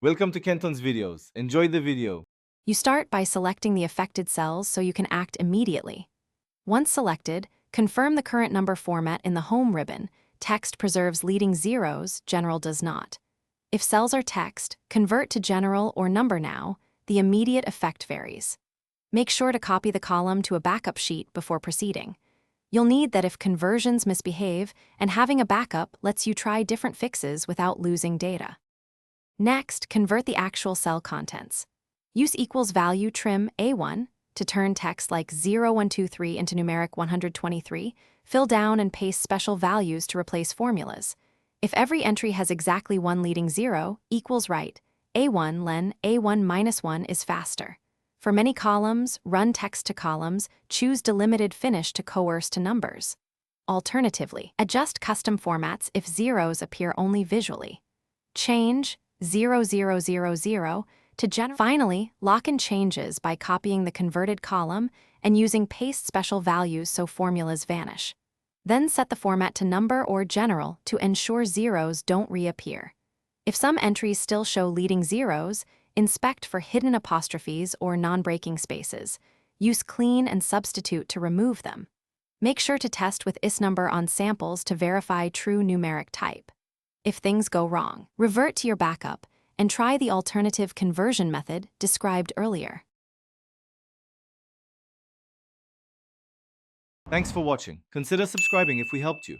Welcome to Kenton's videos. Enjoy the video. You start by selecting the affected cells so you can act immediately. Once selected, confirm the current number format in the Home ribbon. Text preserves leading zeros, General does not. If cells are text, convert to General or Number Now. The immediate effect varies. Make sure to copy the column to a backup sheet before proceeding. You'll need that if conversions misbehave, and having a backup lets you try different fixes without losing data. Next, convert the actual cell contents. Use equals value trim A1 to turn text like 0123 into numeric 123. Fill down and paste special values to replace formulas. If every entry has exactly one leading zero, equals right. A1 len A1 minus 1 is faster. For many columns, run text to columns, choose delimited finish to coerce to numbers. Alternatively, adjust custom formats if zeros appear only visually. Change 0000 to general. Finally, lock in changes by copying the converted column and using paste special values so formulas vanish. Then set the format to number or general to ensure zeros don't reappear. If some entries still show leading zeros, inspect for hidden apostrophes or non-breaking spaces. Use clean and substitute to remove them. Make sure to test with isNumber on samples to verify true numeric type. If things go wrong, revert to your backup and try the alternative conversion method described earlier. Thanks for watching. Consider subscribing if we helped you.